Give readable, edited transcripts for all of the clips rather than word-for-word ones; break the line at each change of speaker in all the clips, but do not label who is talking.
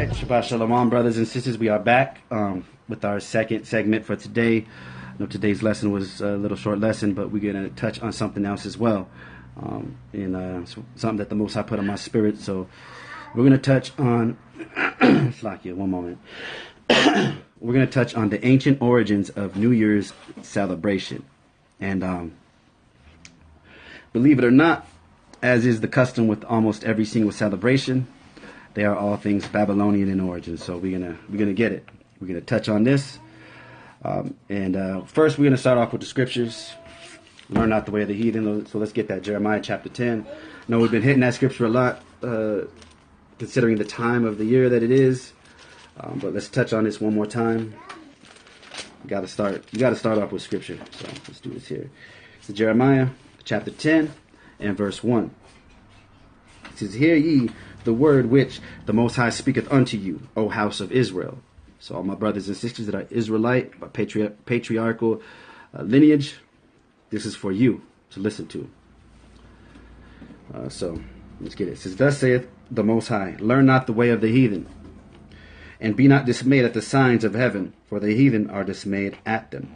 Alright, Shabbat Shalom, brothers and sisters. We are back with our second segment for today. I know today's lesson was a little short lesson, but we're going to touch on something else as well. Something that the Most High put on my spirit. So we're going to touch on, Slakia, one moment. We're going to touch on the ancient origins of New Year's celebration. And believe it or not, as is the custom with almost every single celebration, they are all things Babylonian in origin. So we're gonna get it. We're gonna touch on this. First, we're gonna start off with the scriptures. Learn not the way of the heathen. So let's get that. Jeremiah chapter 10. I know we've been hitting that scripture a lot, considering the time of the year that it is. But let's touch on this one more time. You gotta start off with scripture. So let's do this here. So Jeremiah chapter 10 and verse 1. It says, "Hear ye the word which the Most High speaketh unto you, O house of Israel." So all my brothers and sisters that are Israelite, by patriarchal lineage, this is for you to listen to. So let's get it. It says, "Thus saith the Most High, learn not the way of the heathen, and be not dismayed at the signs of heaven, for the heathen are dismayed at them,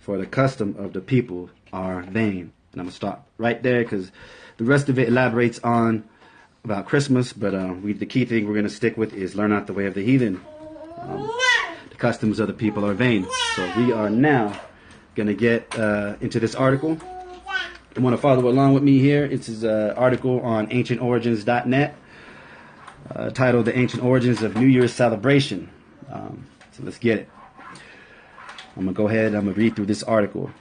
for the custom of the people are vain." And I'm going to stop right there because the rest of it elaborates on about Christmas, but the key thing we're going to stick with is learn not the way of the heathen. The customs of the people are vain. So we are now going to get into this article. You want to follow along with me here? It's an article on ancientorigins.net titled "The Ancient Origins of New Year's Celebration." So let's get it. I'm going to go ahead. I'm going to read through this article.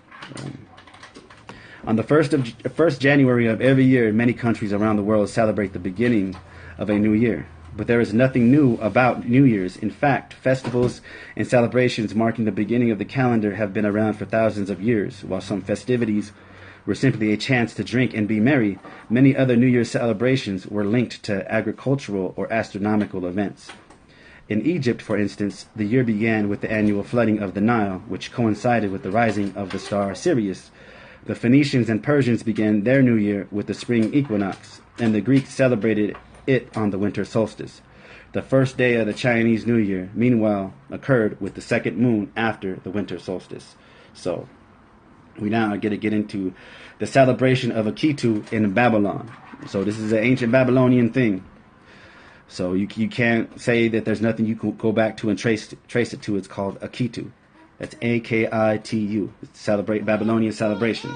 On the 1st January of every year, many countries around the world celebrate the beginning of a new year. But there is nothing new about New Year's. In fact, festivals and celebrations marking the beginning of the calendar have been around for thousands of years. While some festivities were simply a chance to drink and be merry, many other New Year's celebrations were linked to agricultural or astronomical events. In Egypt, for instance, the year began with the annual flooding of the Nile, which coincided with the rising of the star Sirius. The Phoenicians and Persians began their new year with the spring equinox, and the Greeks celebrated it on the winter solstice. The first day of the Chinese New Year, meanwhile, occurred with the second moon after the winter solstice. So, we now get to get into the celebration of Akitu in Babylon. So this is an ancient Babylonian thing. So you can't say that there's nothing you can go back to and trace it to. It's called Akitu. That's A-K-I-T-U. Celebrate Babylonian celebration.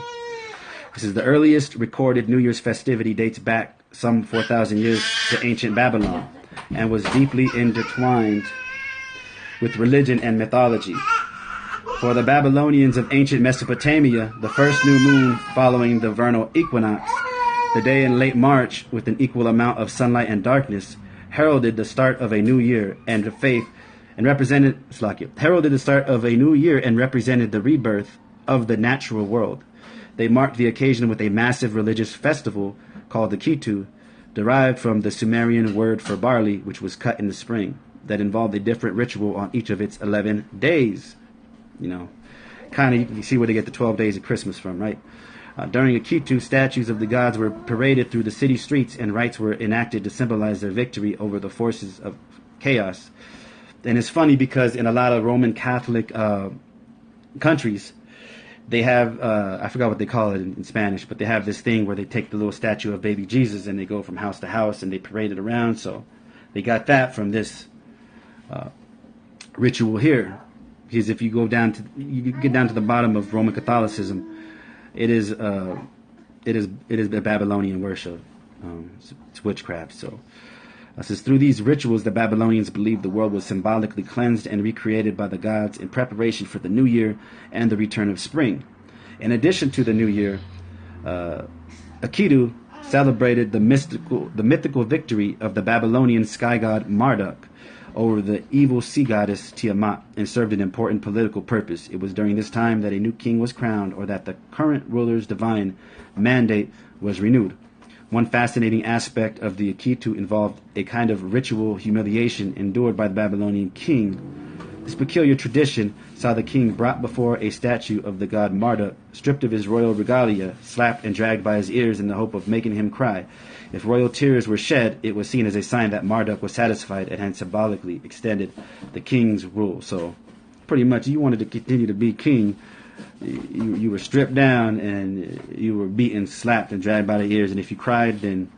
This is the earliest recorded New Year's festivity, dates back some 4,000 years to ancient Babylon, and was deeply intertwined with religion and mythology. For the Babylonians of ancient Mesopotamia, the first new moon following the vernal equinox, the day in late March with an equal amount of sunlight and darkness, heralded the start of a new year and faith, and represented the rebirth of the natural world. They marked the occasion with a massive religious festival called the Kitu, derived from the Sumerian word for barley, which was cut in the spring, that involved a different ritual on each of its 11 days. You know, kind of you see where they get the 12 days of Christmas from, right? During Akitu, statues of the gods were paraded through the city streets, and rites were enacted to symbolize their victory over the forces of chaos. And it's funny because in a lot of Roman Catholic countries, they have, I forgot what they call it in Spanish, but they have this thing where they take the little statue of baby Jesus and they go from house to house and they parade it around. So they got that from this ritual here. Because if you get down to the bottom of Roman Catholicism, it is the Babylonian worship. It's witchcraft. So it says, through these rituals, the Babylonians believed the world was symbolically cleansed and recreated by the gods in preparation for the new year and the return of spring. In addition to the new year, Akitu celebrated the mythical victory of the Babylonian sky god Marduk over the evil sea goddess Tiamat, and served an important political purpose. It was during this time that a new king was crowned, or that the current ruler's divine mandate was renewed. One fascinating aspect of the Akitu involved a kind of ritual humiliation endured by the Babylonian king This peculiar tradition saw the king brought before a statue of the god Marduk, stripped of his royal regalia, slapped and dragged by his ears in the hope of making him cry. If royal tears were shed, it was seen as a sign that Marduk was satisfied and had symbolically extended the king's rule. So, pretty much, you wanted to continue to be king, you were stripped down and you were beaten, slapped, and dragged by the ears. And if you cried, then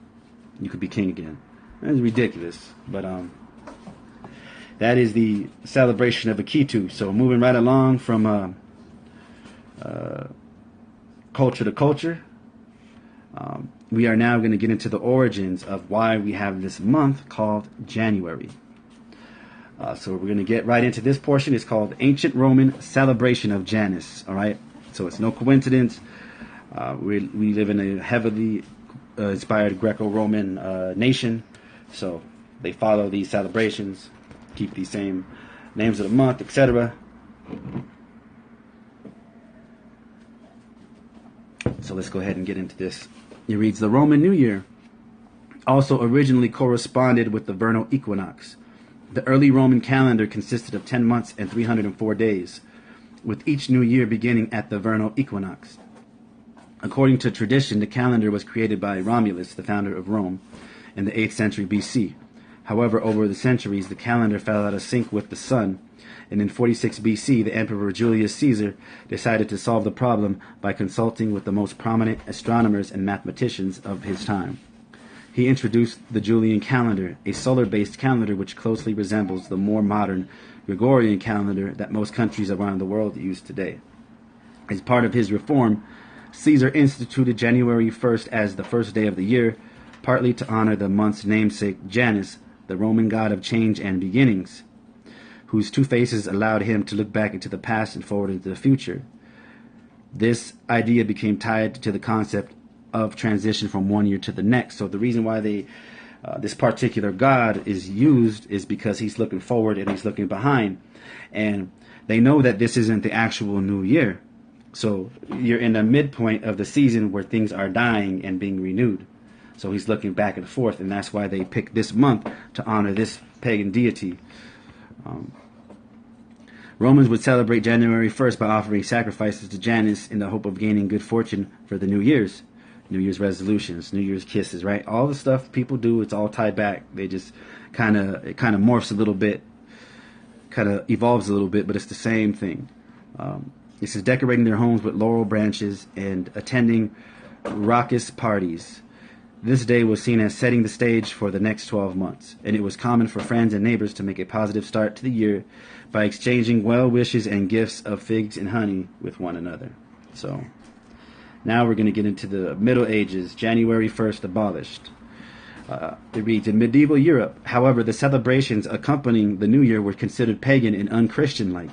you could be king again. That's ridiculous, but that is the celebration of Akitu. So moving right along from culture to culture, we are now going to get into the origins of why we have this month called January. So we're going to get right into this portion. It's called Ancient Roman Celebration of Janus. All right. So it's no coincidence. We live in a heavily inspired Greco-Roman nation. So they follow these celebrations, keep these same names of the month, etc. So let's go ahead and get into this. It reads, the Roman New Year also originally corresponded with the vernal equinox. The early Roman calendar consisted of 10 months and 304 days, with each new year beginning at the vernal equinox. According to tradition, the calendar was created by Romulus, the founder of Rome, in the 8th century BC. However, over the centuries, the calendar fell out of sync with the sun, and in 46 BC, the Emperor Julius Caesar decided to solve the problem by consulting with the most prominent astronomers and mathematicians of his time. He introduced the Julian calendar, a solar-based calendar which closely resembles the more modern Gregorian calendar that most countries around the world use today. As part of his reform, Caesar instituted January 1st as the first day of the year, partly to honor the month's namesake Janus, the Roman god of change and beginnings, whose two faces allowed him to look back into the past and forward into the future. This idea became tied to the concept of transition from one year to the next. So the reason why this particular god is used is because he's looking forward and he's looking behind. And they know that this isn't the actual new year. So you're in the midpoint of the season where things are dying and being renewed. So he's looking back and forth, and that's why they picked this month to honor this pagan deity. Romans would celebrate January 1st by offering sacrifices to Janus in the hope of gaining good fortune for the New Year's resolutions, New Year's kisses, right? All the stuff people do, it's all tied back. They just it kind of morphs a little bit, kind of evolves a little bit, but it's the same thing. This is decorating their homes with laurel branches and attending raucous parties. This day was seen as setting the stage for the next 12 months, and it was common for friends and neighbors to make a positive start to the year by exchanging well wishes and gifts of figs and honey with one another. So now we're going to get into the Middle Ages, January 1st abolished. It reads, in medieval Europe, however, the celebrations accompanying the New Year were considered pagan and unchristian-like,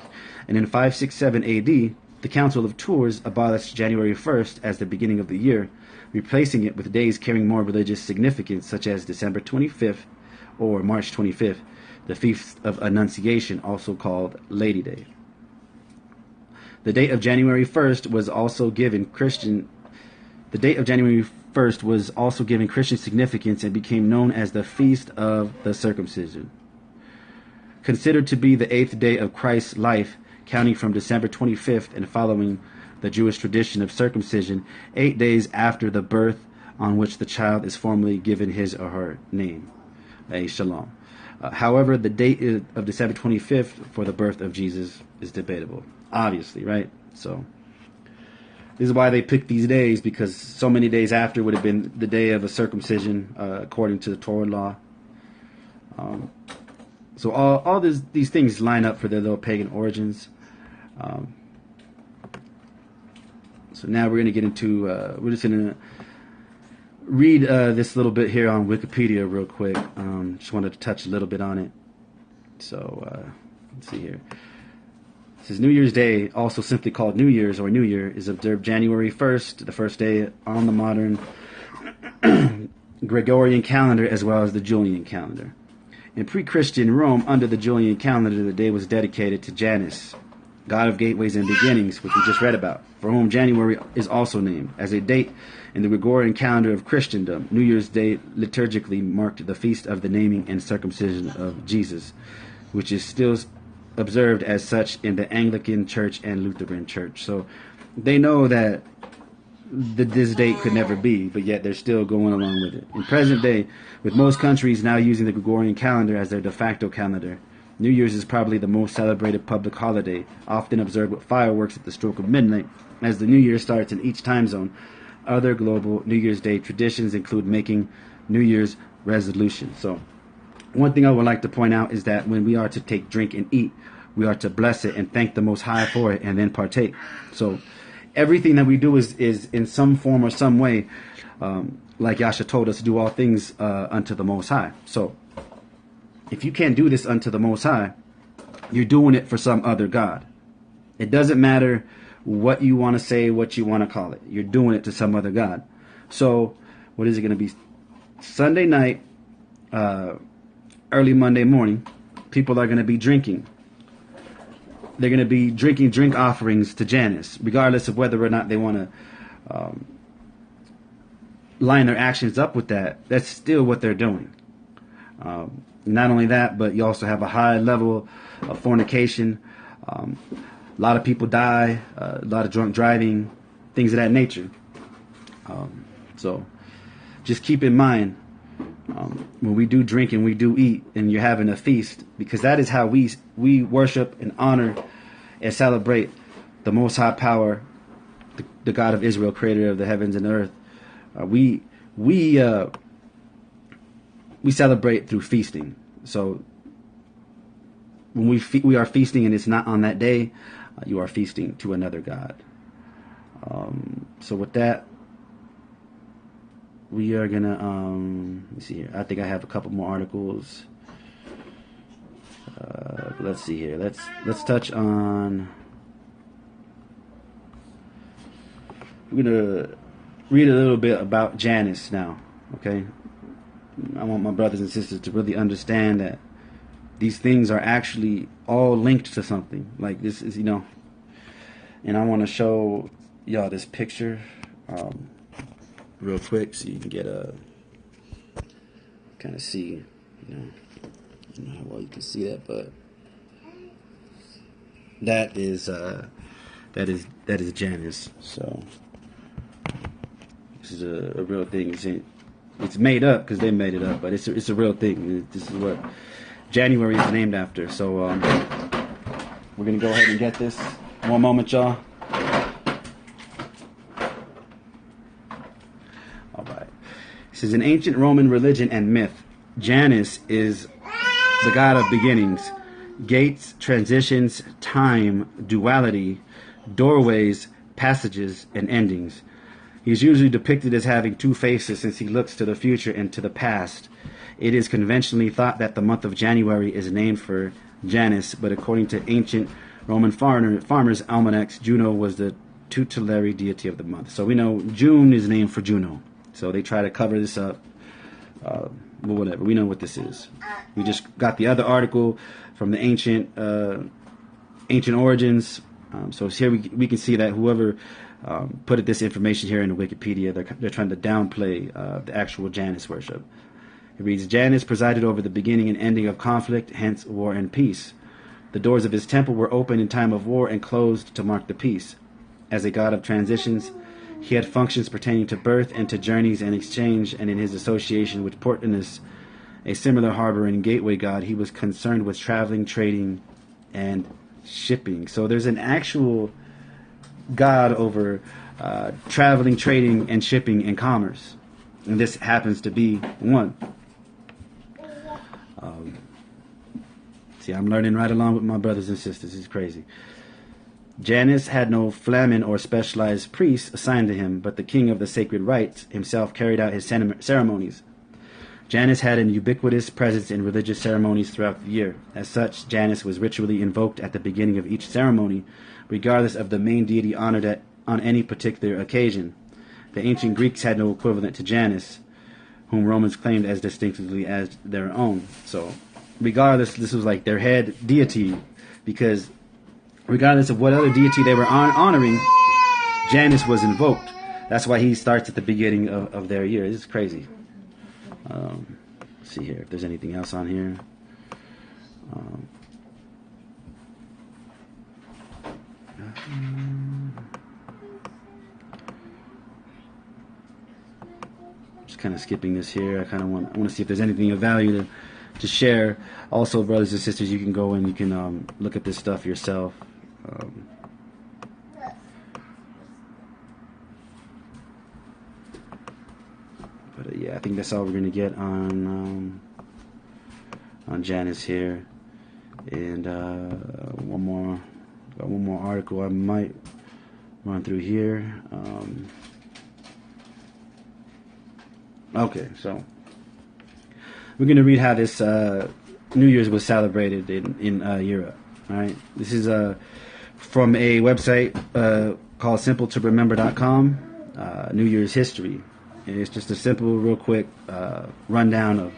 and in 567 AD, the Council of Tours abolished January 1st as the beginning of the year, replacing it with days carrying more religious significance, such as December 25th or March 25th, the Feast of Annunciation, also called Lady Day. The date of January 1st was also given Christian significance and became known as the Feast of the Circumcision. Considered to be the 8th day of Christ's life, counting from December 25th and following the Jewish tradition of circumcision, 8 days after the birth on which the child is formally given his or her name, a shalom. However, the date of December 25th for the birth of Jesus is debatable, obviously, right? So this is why they picked these days, because so many days after would have been the day of a circumcision, according to the Torah law. So all these things line up for their little pagan origins. So now we're going to get into, we're just going to read this little bit here on Wikipedia real quick. Just wanted to touch a little bit on it. So let's see here. It says New Year's Day, also simply called New Year's or New Year, is observed January 1st, the first day on the modern Gregorian calendar as well as the Julian calendar. In pre-Christian Rome, under the Julian calendar, the day was dedicated to Janus, god of gateways and beginnings, which we just read about, for whom January is also named. As a date in the Gregorian calendar of Christendom, New Year's Day liturgically marked the feast of the naming and circumcision of Jesus, which is still observed as such in the Anglican Church and Lutheran Church. So they know that this date could never be, but yet they're still going along with it. In present day, with most countries now using the Gregorian calendar as their de facto calendar, New Year's is probably the most celebrated public holiday, often observed with fireworks at the stroke of midnight as the New Year starts in each time zone. Other global New Year's Day traditions include making New Year's resolutions. So one thing I would like to point out is that when we are to take, drink, and eat, we are to bless it and thank the Most High for it and then partake. So everything that we do is in some form or some way, like Yasha told us, do all things unto the Most High. So if you can't do this unto the Most High, you're doing it for some other God. It doesn't matter what you want to say, what you want to call it. You're doing it to some other God. So what is it going to be? Sunday night, early Monday morning, people are going to be drinking. They're going to be drinking drink offerings to Janus, regardless of whether or not they want to line their actions up with that. That's still what they're doing. Not only that, but you also have a high level of fornication. A lot of people die, a lot of drunk driving, things of that nature. So just keep in mind, when we do drink and we do eat and you're having a feast, because that is how we worship and honor and celebrate the Most High Power, the God of Israel, creator of the heavens and earth. We celebrate through feasting. So when we are feasting and it's not on that day, you are feasting to another God. So with that, we are gonna let me see here. I think I have a couple more articles. Let's see here. Let's touch on. We're gonna read a little bit about Janus now. Okay, I want my brothers and sisters to really understand that these things are actually all linked to something. Like this is, and I want to show y'all this picture real quick so you can get a kind of see, I don't know how well you can see that, but that is Janus. So this is a real thing. It's made up because they made it up, but it's a real thing. This is what January is named after. So we're gonna go ahead and get this. One moment, y'all. All right. This is an ancient Roman religion and myth. Janus is the god of beginnings, gates, transitions, time, duality, doorways, passages, and endings. He is usually depicted as having two faces since he looks to the future and to the past. It is conventionally thought that the month of January is named for Janus, but according to ancient Roman farmers' almanacs, Juno was the tutelary deity of the month. So we know June is named for Juno. So they try to cover this up. But whatever, we know what this is. We just got the other article from the ancient origins. So here we can see that whoever put this information here in the Wikipedia, they're trying to downplay the actual Janus worship. It reads, Janus presided over the beginning and ending of conflict, hence war and peace. The doors of his temple were open in time of war and closed to mark the peace. As a god of transitions, he had functions pertaining to birth and to journeys and exchange, and in his association with Portinus, a similar harbor and gateway god, he was concerned with traveling, trading, and shipping. So there's an actual god over traveling, trading, and shipping and commerce. And this happens to be one. See, I'm learning right along with my brothers and sisters. It's crazy. Janus had no flamen or specialized priests assigned to him, but the king of the sacred rites himself carried out his ceremonies. Janus had an ubiquitous presence in religious ceremonies throughout the year. As such, Janus was ritually invoked at the beginning of each ceremony, regardless of the main deity honored on any particular occasion. The ancient Greeks had no equivalent to Janus, whom Romans claimed as distinctively as their own. So, regardless, this was like their head deity, because regardless of what other deity they were honoring, Janus was invoked. That's why he starts at the beginning of their year. This is crazy. Let's see here if there's anything else on here. Just kind of skipping this here. I want to see if there's anything of value to share. Also, brothers and sisters, you can go and you can look at this stuff yourself. But yeah, I think that's all we're gonna get on Janus here. And one more article I might run through here. Okay, so we're going to read how this New Year's was celebrated in Europe. All right, this is from a website called simpletoremember.com, New Year's history. And it's just a simple, real quick rundown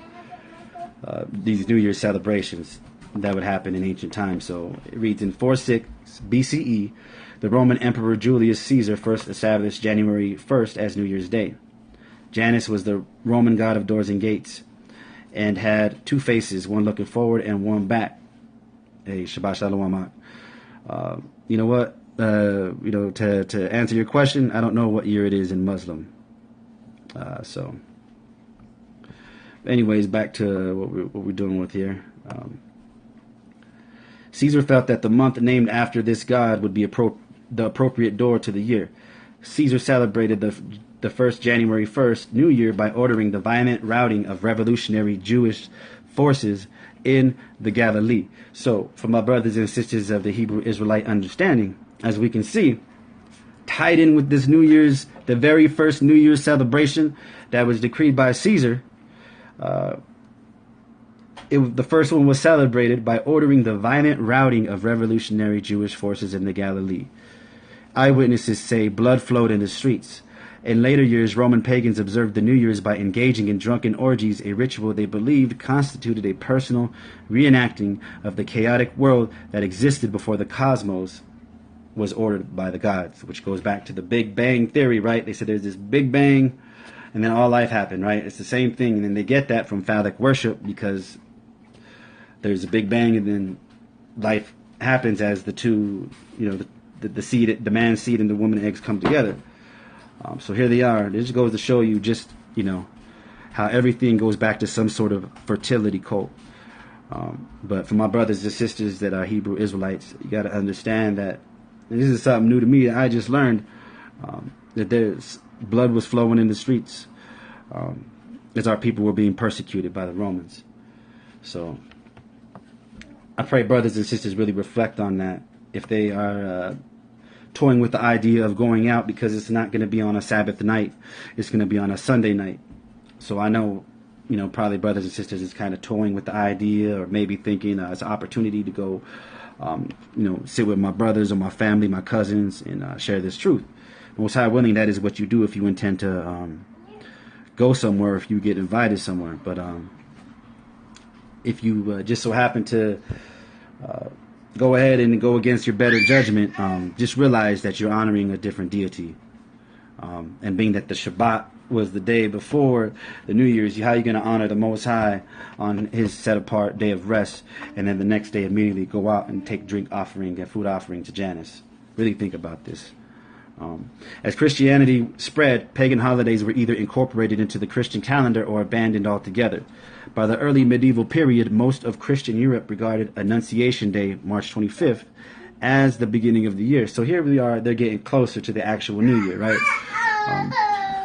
of these New Year's celebrations that would happen in ancient times. So it reads, in 46 BCE, the Roman Emperor Julius Caesar first established January 1st as New Year's Day. Janus was the Roman god of doors and gates, and had two faces, one looking forward and one back. Hey, Shabbat Shalom, Amar. You know what? To answer your question, I don't know what year it is in Muslim. So, anyways, back to what we're dealing with here. Caesar felt that the month named after this god would be the appropriate door to the year. Caesar celebrated the first January 1st New Year by ordering the violent routing of revolutionary Jewish forces in the Galilee. So, for my brothers and sisters of the Hebrew Israelite understanding, as we can see, tied in with this New Year's, the very first New Year's celebration that was decreed by Caesar, the first one was celebrated by ordering the violent routing of revolutionary Jewish forces in the Galilee. Eyewitnesses say blood flowed in the streets. In later years, Roman pagans observed the New Year's by engaging in drunken orgies, a ritual they believed constituted a personal reenacting of the chaotic world that existed before the cosmos was ordered by the gods, which goes back to the Big Bang theory, right? They said there's this Big Bang, and then all life happened, right? It's the same thing, and then they get that from phallic worship because there's a Big Bang, and then life happens as the two, the seed, the man's seed and the woman's eggs come together. So here they are. This goes to show you just, how everything goes back to some sort of fertility cult. But for my brothers and sisters that are Hebrew Israelites, you got to understand that, and this is something new to me that I just learned, that there's blood was flowing in the streets as our people were being persecuted by the Romans. So I pray brothers and sisters really reflect on that if they are toying with the idea of going out, because it's not going to be on a Sabbath night, it's going to be on a Sunday night. So I know, probably brothers and sisters is kind of toying with the idea, or maybe thinking it's an opportunity to go, sit with my brothers or my family, my cousins, and share this truth. Most High willing, that is what you do if you intend to go somewhere, if you get invited somewhere. But if you just so happen to go ahead and go against your better judgment, just realize that you're honoring a different deity. And being that the Shabbat was the day before the New Year's, how are you going to honor the Most High on his set apart day of rest, and then the next day immediately go out and take drink offering and food offering to Janus? Really think about this. As Christianity spread, pagan holidays were either incorporated into the Christian calendar or abandoned altogether. By the early medieval period, most of Christian Europe regarded Annunciation Day, March 25th, as the beginning of the year. So here we are, they're getting closer to the actual New Year, right?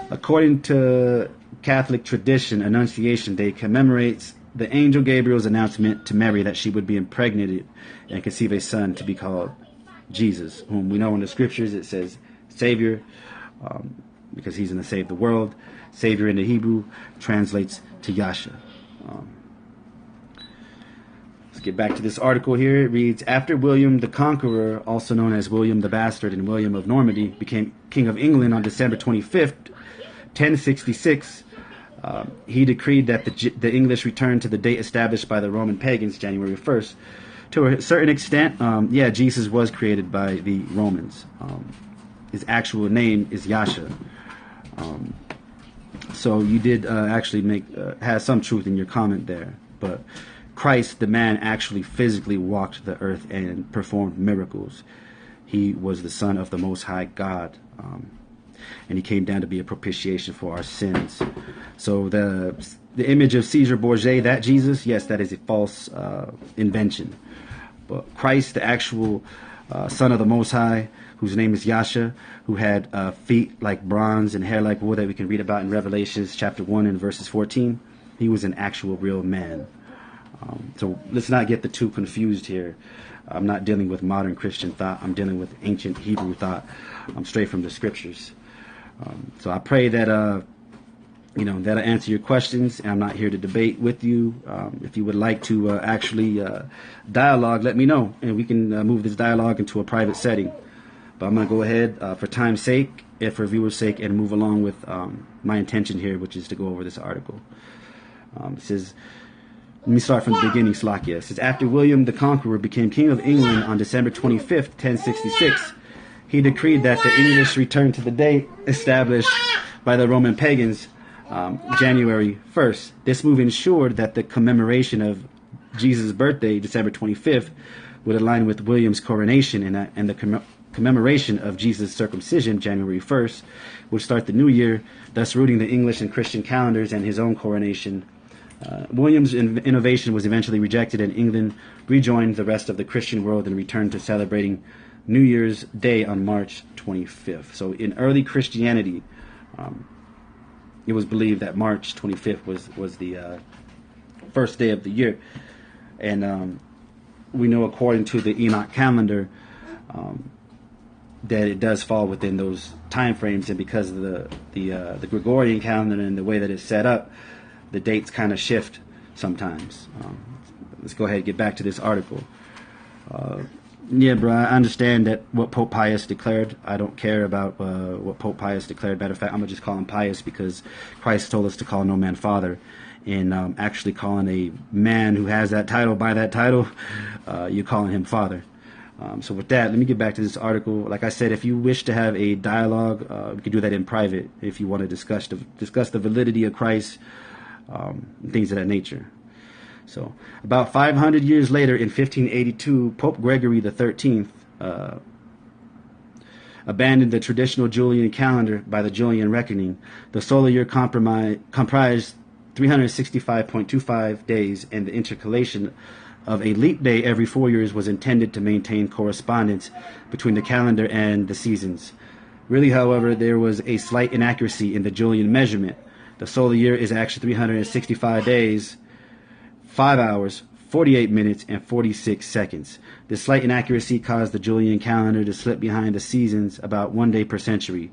According to Catholic tradition, Annunciation Day commemorates the angel Gabriel's announcement to Mary that she would be impregnated and conceive a son to be called Jesus, whom we know in the scriptures it says Savior, because he's going to save the world. Savior in the Hebrew translates to Yasha. Let's get back to this article here. It reads, after William the Conqueror, also known as William the Bastard and William of Normandy, became King of England on December 25th, 1066, he decreed that the English returned to the date established by the Roman pagans, January 1st. To a certain extent, Jesus was created by the Romans. His actual name is Yasha. So you did actually have some truth in your comment there. But Christ, the man, actually physically walked the earth and performed miracles. he was the Son of the Most High God. And he came down to be a propitiation for our sins. So the image of Caesar Borgia, that Jesus, yes, that is a false invention. But Christ, the actual Son of the Most High, whose name is Yasha, who had feet like bronze and hair like wool, that we can read about in Revelations chapter 1 and verses 14, he was an actual real man. So let's not get the two confused here. I'm not dealing with modern Christian thought. I'm dealing with ancient Hebrew thought. I'm straight from the scriptures. So I pray that that'll answer your questions. And I'm not here to debate with you. If you would like to actually dialogue, let me know, and we can move this dialogue into a private setting. But I'm going to go ahead for time's sake and for viewers' sake and move along with my intention here, which is to go over this article. It says, let me start from the beginning, Slakia. It says, after William the Conqueror became King of England on December 25th, 1066, he decreed that the English return to the date established by the Roman pagans, January 1st. This move ensured that the commemoration of Jesus' birthday, December 25th, would align with William's coronation, and the commemoration of Jesus' circumcision, January 1st, would start the new year, thus rooting the English and Christian calendars and his own coronation. William's innovation was eventually rejected, and England rejoined the rest of the Christian world and returned to celebrating New Year's Day on March 25th. So in early Christianity, it was believed that March 25th was the first day of the year. And we know, according to the Enoch calendar, that it does fall within those time frames. And because of the Gregorian calendar and the way that it's set up, the dates kind of shift sometimes. Let's go ahead and get back to this article. Yeah, bro, I understand that what Pope Pius declared. I don't care about what Pope Pius declared. Matter of fact, I'm going to just call him Pius because Christ told us to call no man father. And actually calling a man who has that title by that title, you're calling him father. So with that, let me get back to this article. Like I said, if you wish to have a dialogue, we can do that in private if you want to discuss the validity of Christ, things of that nature. So, about 500 years later, in 1582, Pope Gregory XIII abandoned the traditional Julian calendar by the Julian reckoning. The solar year comprised 365.25 days, and the intercalation of a leap day every 4 years was intended to maintain correspondence between the calendar and the seasons. Really, however, there was a slight inaccuracy in the Julian measurement. The solar year is actually 365 days, 5 hours, 48 minutes, and 46 seconds. This slight inaccuracy caused the Julian calendar to slip behind the seasons about 1 day per century.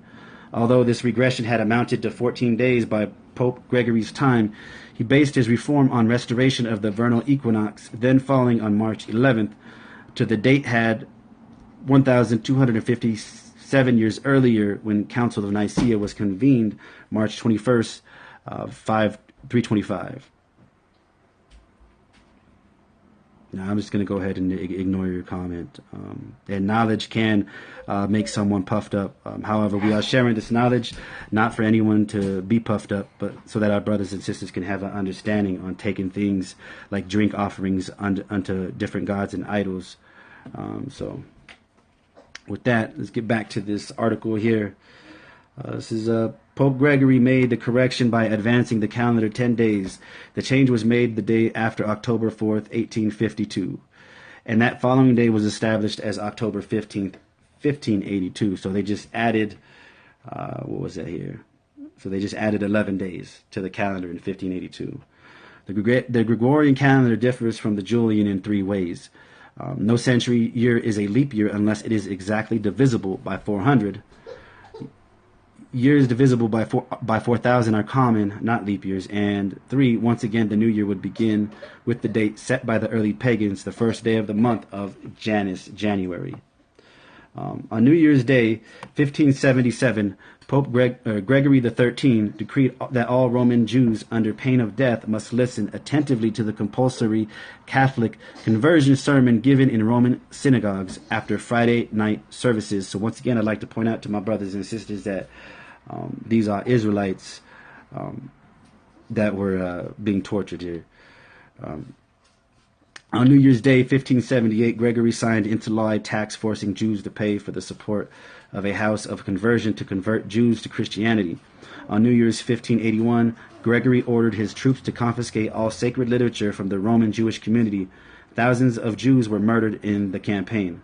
Although this regression had amounted to 14 days by Pope Gregory's time, he based his reform on restoration of the vernal equinox, then falling on March 11th, to the date had 1,257 years earlier, when Council of Nicaea was convened, March 21st, 325. Now, I'm just going to go ahead and ignore your comment. And knowledge can make someone puffed up. However, we are sharing this knowledge not for anyone to be puffed up, but so that our brothers and sisters can have an understanding on taking things like drink offerings unto different gods and idols. So with that, let's get back to this article here. This is Pope Gregory made the correction by advancing the calendar 10 days. The change was made the day after October 4th, 1852. And that following day was established as October 15th, 1582. So they just added, what was that here? So they just added 11 days to the calendar in 1582. The Gregorian calendar differs from the Julian in 3 ways. No century year is a leap year unless it is exactly divisible by 400. Years divisible by 4,000 are common, not leap years. And 3, once again, the new year would begin with the date set by the early pagans, the first day of the month of Janus, January. On New Year's Day, 1577, Pope Gregory XIII decreed that all Roman Jews under pain of death must listen attentively to the compulsory Catholic conversion sermon given in Roman synagogues after Friday night services. So once again, I'd like to point out to my brothers and sisters that these are Israelites that were being tortured here. On New Year's Day, 1578, Gregory signed into law a tax forcing Jews to pay for the support of a house of conversion to convert Jews to Christianity. On New Year's 1581, Gregory ordered his troops to confiscate all sacred literature from the Roman Jewish community. Thousands of Jews were murdered in the campaign.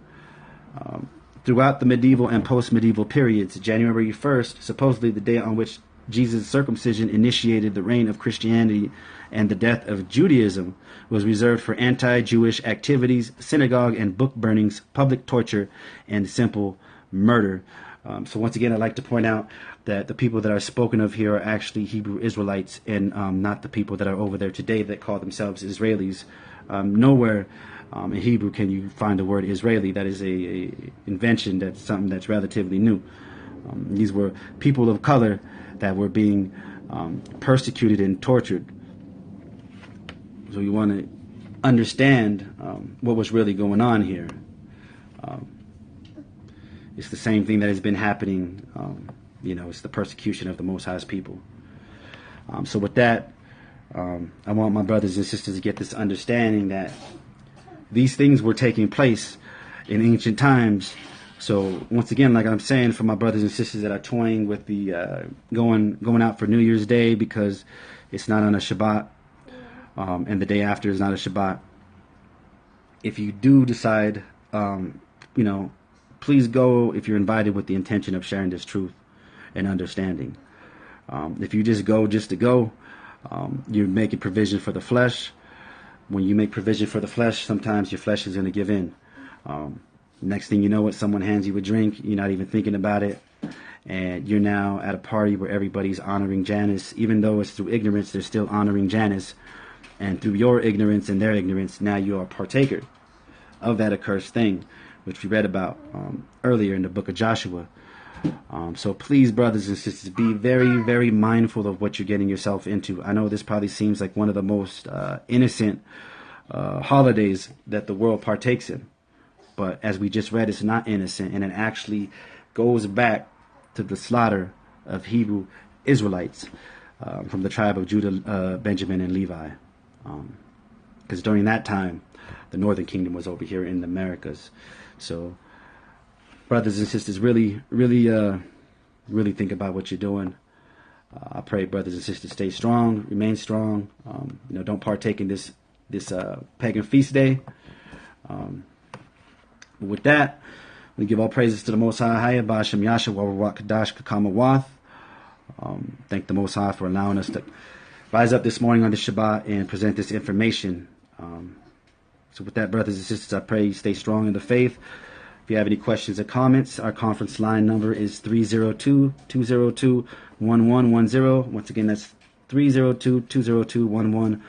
Throughout the medieval and post-medieval periods, January 1st, supposedly the day on which Jesus' circumcision initiated the reign of Christianity and the death of Judaism, was reserved for anti-Jewish activities, synagogue and book burnings, public torture, and simple murder. So once again, I'd like to point out that the people that are spoken of here are actually Hebrew Israelites, and not the people that are over there today that call themselves Israelis. Nowhere in Hebrew can you find the word Israeli. That is a invention. That's something that's relatively new. These were people of color that were being persecuted and tortured. So you want to understand what was really going on here. It's the same thing that has been happening. It's the persecution of the Most High's people. So with that, I want my brothers and sisters to get this understanding that these things were taking place in ancient times. So once again, like I'm saying, for my brothers and sisters that are toying with the going out for New Year's Day because it's not on a Shabbat, and the day after is not a Shabbat. If you do decide, please go if you're invited with the intention of sharing this truth and understanding. If you just go just to go, you're making provision for the flesh. When you make provision for the flesh, sometimes your flesh is going to give in. Next thing you know, someone hands you a drink, you're not even thinking about it, and you're now at a party where everybody's honoring Janus. Even though it's through ignorance, they're still honoring Janus. And through your ignorance and their ignorance, now you are a partaker of that accursed thing, which we read about earlier in the book of Joshua. So please, brothers and sisters, be very, very mindful of what you're getting yourself into. I know this probably seems like one of the most innocent holidays that the world partakes in. But as we just read, it's not innocent, and it actually goes back to the slaughter of Hebrew Israelites from the tribe of Judah, Benjamin, and Levi. Because during that time, the northern kingdom was over here in the Americas. So brothers and sisters, really think about what you're doing. I pray, brothers and sisters, stay strong, remain strong. Don't partake in this pagan feast day. With that, we give all praises to the Most High, AHAYAH, Ba'ashem Yasha, Rawach, Qadash, Chakamawath. Thank the Most High for allowing us to rise up this morning on the Shabbat and present this information. So with that, brothers and sisters, I pray you stay strong in the faith. If you have any questions or comments, our conference line number is 302-202-1110. Once again, that's 302-202-1110.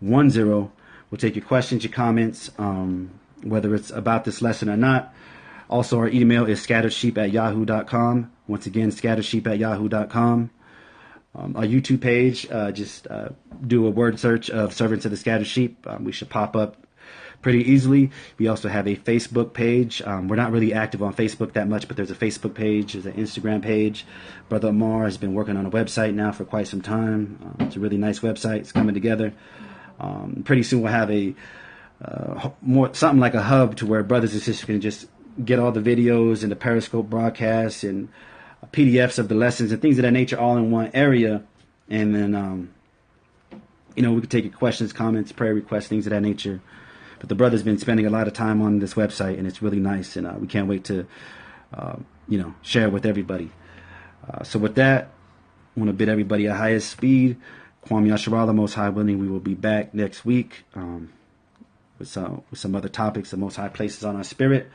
We'll take your questions, your comments, whether it's about this lesson or not. Also, our email is scatteredsheep@yahoo.com. Once again, scatteredsheep@yahoo.com. Our YouTube page, just do a word search of Servants of the Scattered Sheep. We should pop up pretty easily. We also have a Facebook page. We're not really active on Facebook that much, but there's a Facebook page, there's an Instagram page. Brother Amar has been working on a website now for quite some time. It's a really nice website. It's coming together. Pretty soon we'll have something like a hub to where brothers and sisters can just get all the videos and the Periscope broadcasts and PDFs of the lessons and things of that nature all in one area. And then, we can take your questions, comments, prayer requests, things of that nature. But the brother's been spending a lot of time on this website, and it's really nice, and we can't wait to, share it with everybody. So with that, I want to bid everybody a highest speed. Kwam Yasharallah, Most High willing, we will be back next week with some other topics the Most High places on our spirit.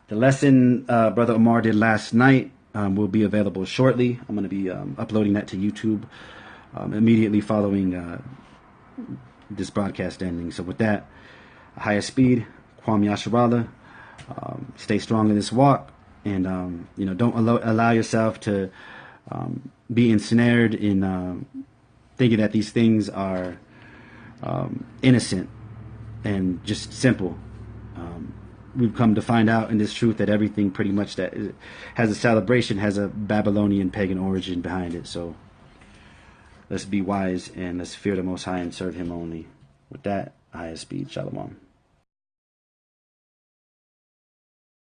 The lesson Brother Amar did last night will be available shortly. I'm going to be uploading that to YouTube immediately following this broadcast ending. So with that, higher speed, Kwam Yasharallah, stay strong in this walk, and don't allow yourself to be ensnared in thinking that these things are innocent and just simple. We've come to find out in this truth that everything pretty much that has a celebration has a Babylonian pagan origin behind it. So let's be wise and let's fear the Most High and serve Him only. With that, highest speed, Shalom.